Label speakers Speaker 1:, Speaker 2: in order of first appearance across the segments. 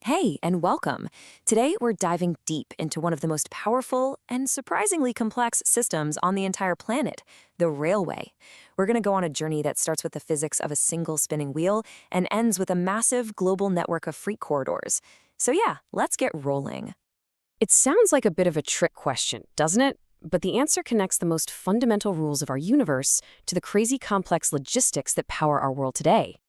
Speaker 1: Hey, and welcome. Today, we're diving deep into one of the most powerful and surprisingly complex systems on the entire planet, the railway. We're going to go on a journey that starts with the physics of a single spinning wheel and ends with a massive global network of freight corridors. So, yeah, let's get rolling.
Speaker 2: It sounds like a bit of a trick question, doesn't it? But the answer connects the most fundamental rules of our universe to the crazy complex logistics that power our world today.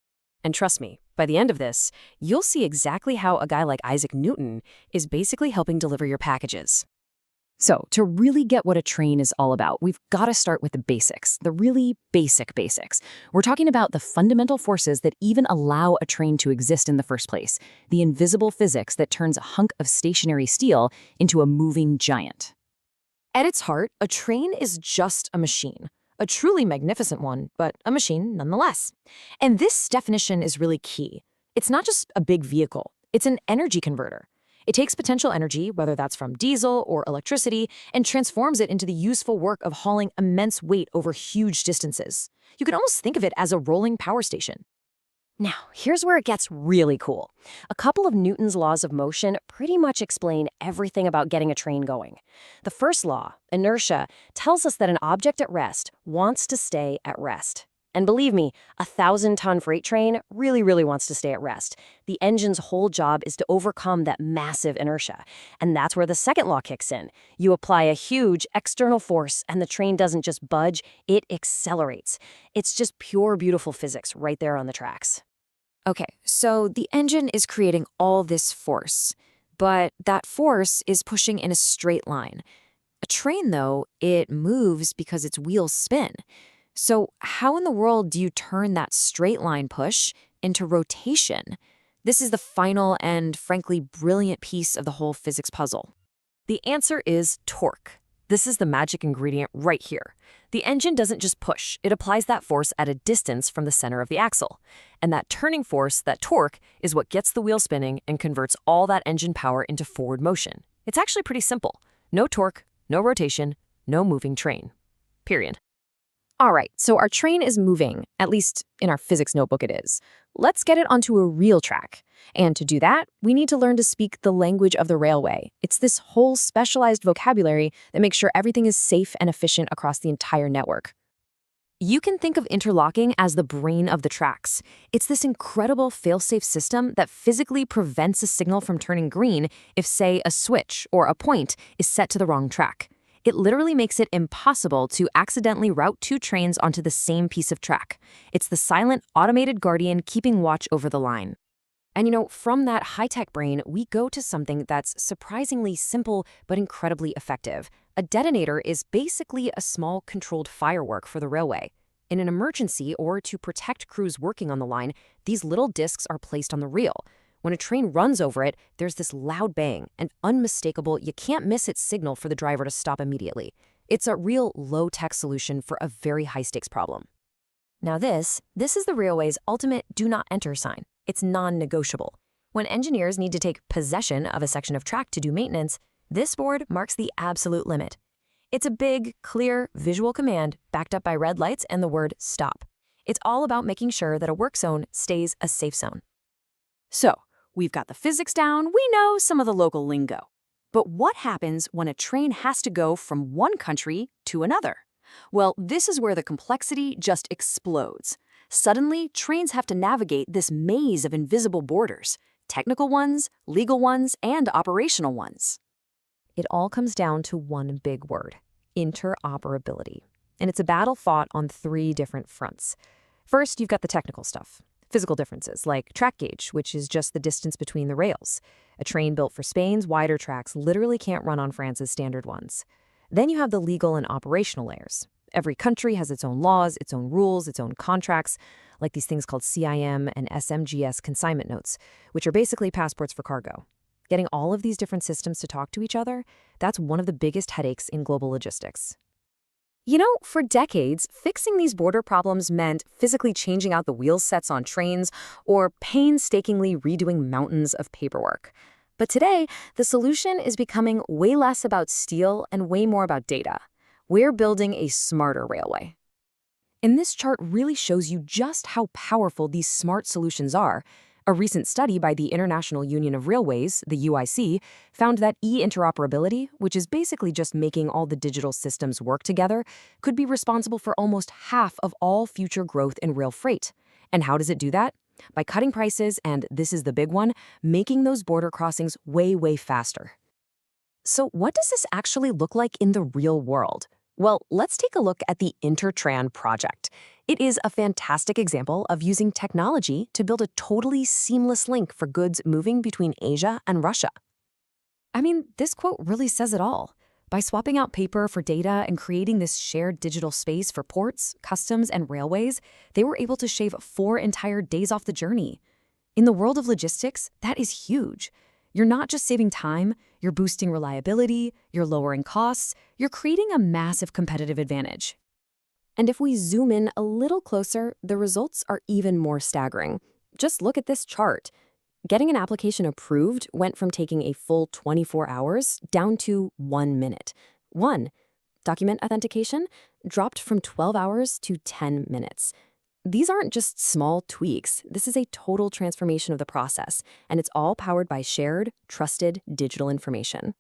Speaker 2: And trust me, by the end of this, you'll see exactly how a guy like Isaac Newton is basically helping deliver your packages. So, to really get what a train is all about, we've got to start with the basics, the really basic basics. We're talking about the fundamental forces that even allow a train to exist in the first place, the invisible physics that turns a hunk of stationary steel into a moving giant.
Speaker 1: At its heart, a train is just a machine. A truly magnificent one, but a machine nonetheless. And this definition is really key. It's not just a big vehicle, it's an energy converter. It takes potential energy, whether that's from diesel or electricity, and transforms it into the useful work of hauling immense weight over huge distances. You can almost think of it as a rolling power station. Now, here's where it gets really cool. A couple of Newton's laws of motion pretty much explain everything about getting a train going. The first law, inertia, tells us that an object at rest wants to stay at rest. And believe me, a 1,000-ton freight train really wants to stay at rest. The engine's whole job is to overcome that massive inertia. And that's where the second law kicks in. You apply a huge external force, and the train doesn't just budge, it accelerates. It's just pure, beautiful physics right there on the tracks. Okay, so the engine is creating all this force, but that force is pushing in a straight line. A train, though, it moves because its wheels spin. So how in the world do you turn that straight line push into rotation? This is the final and, frankly, brilliant piece of the whole physics puzzle. The answer is torque. This is the magic ingredient right here. The engine doesn't just push, it applies that force at a distance from the center of the axle. And that turning force, that torque, is what gets the wheel spinning and converts all that engine power into forward motion. It's actually pretty simple. No torque, no rotation, no moving train. Period. All right, so our train is moving, at least in our physics notebook it is. Let's get it onto a real track. And to do that, we need to learn to speak the language of the railway. It's this whole specialized vocabulary that makes sure everything is safe and efficient across the entire network. You can think of interlocking as the brain of the tracks. It's this incredible fail-safe system that physically prevents a signal from turning green if, say, a switch or a point is set to the wrong track. It literally makes it impossible to accidentally route two trains onto the same piece of track. It's the silent, automated guardian keeping watch over the line. And from that high-tech brain, we go to something that's surprisingly simple but incredibly effective. A detonator is basically a small controlled firework for the railway. In an emergency or to protect crews working on the line, these little discs are placed on the reel. When a train runs over it, there's this loud bang, an unmistakable, you can't miss its signal for the driver to stop immediately. It's a real low-tech solution for a very high-stakes problem. Now this is the railway's ultimate do not enter sign. It's non-negotiable. When engineers need to take possession of a section of track to do maintenance, this board marks the absolute limit. It's a big, clear, visual command backed up by red lights and the word stop. It's all about making sure that a work zone stays a safe zone.
Speaker 2: So, we've got the physics down, we know some of the local lingo. But what happens when a train has to go from one country to another? Well, this is where the complexity just explodes. Suddenly, trains have to navigate this maze of invisible borders, technical ones, legal ones, and operational ones.
Speaker 1: It all comes down to one big word: interoperability. And it's a battle fought on three different fronts. First, you've got the technical stuff. Physical differences, like track gauge, which is just the distance between the rails. A train built for Spain's wider tracks literally can't run on France's standard ones. Then you have the legal and operational layers. Every country has its own laws, its own rules, its own contracts, like these things called CIM and SMGS consignment notes, which are basically passports for cargo. Getting all of these different systems to talk to each other, that's one of the biggest headaches in global logistics. For decades, fixing these border problems meant physically changing out the wheel sets on trains or painstakingly redoing mountains of paperwork. But today, the solution is becoming way less about steel and way more about data. We're building a smarter railway. And this chart really shows you just how powerful these smart solutions are.
Speaker 2: A recent study by the International Union of Railways, the UIC, found that e-interoperability, which is basically just making all the digital systems work together, could be responsible for almost half of all future growth in rail freight. And how does it do that? By cutting prices and, this is the big one, making those border crossings way, way faster. So what does this actually look like in the real world? Well, let's take a look at the Intertran project. It is a fantastic example of using technology to build a totally seamless link for goods moving between Asia and Russia. I mean, this quote really says it all. By swapping out paper for data and creating this shared digital space for ports, customs, and railways, they were able to shave 4 entire days off the journey. In the world of logistics, that is huge. You're not just saving time, you're boosting reliability, you're lowering costs, you're creating a massive competitive advantage. And if we zoom in a little closer, the results are even more staggering. Just look at this chart. Getting an application approved went from taking a full 24 hours down to 1 minute. Document authentication dropped from 12 hours to 10 minutes. These aren't just small tweaks. This is a total transformation of the process, and it's all powered by shared, trusted digital information.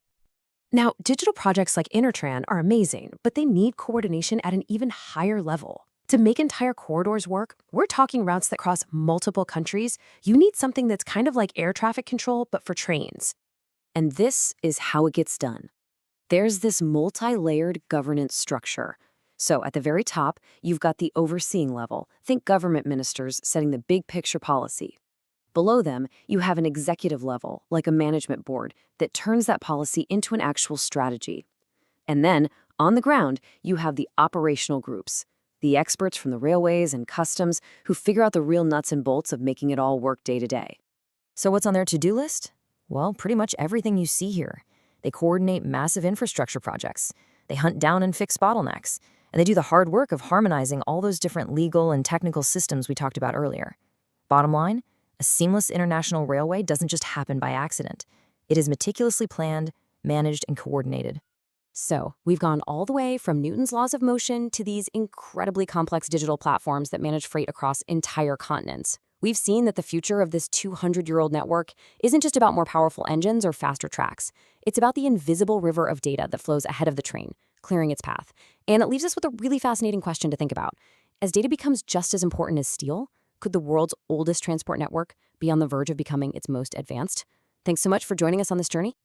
Speaker 2: Now, digital projects like Intertran are amazing, but they need coordination at an even higher level. To make entire corridors work, we're talking routes that cross multiple countries. You need something that's kind of like air traffic control, but for trains. And this is how it gets done. There's this multi-layered governance structure. So at the very top, you've got the overseeing level. Think government ministers setting the big picture policy. Below them, you have an executive level, like a management board, that turns that policy into an actual strategy. And then, on the ground, you have the operational groups, the experts from the railways and customs who figure out the real nuts and bolts of making it all work day to day.
Speaker 1: So what's on their to-do list? Well, pretty much everything you see here. They coordinate massive infrastructure projects. They hunt down and fix bottlenecks. And they do the hard work of harmonizing all those different legal and technical systems we talked about earlier. Bottom line, a seamless international railway doesn't just happen by accident. It is meticulously planned, managed, and coordinated.
Speaker 2: So, we've gone all the way from Newton's laws of motion to these incredibly complex digital platforms that manage freight across entire continents. We've seen that the future of this 200-year-old network isn't just about more powerful engines or faster tracks. It's about the invisible river of data that flows ahead of the train, clearing its path. And it leaves us with a really fascinating question to think about. As data becomes just as important as steel, could the world's oldest transport network be on the verge of becoming its most advanced? Thanks so much for joining us on this journey.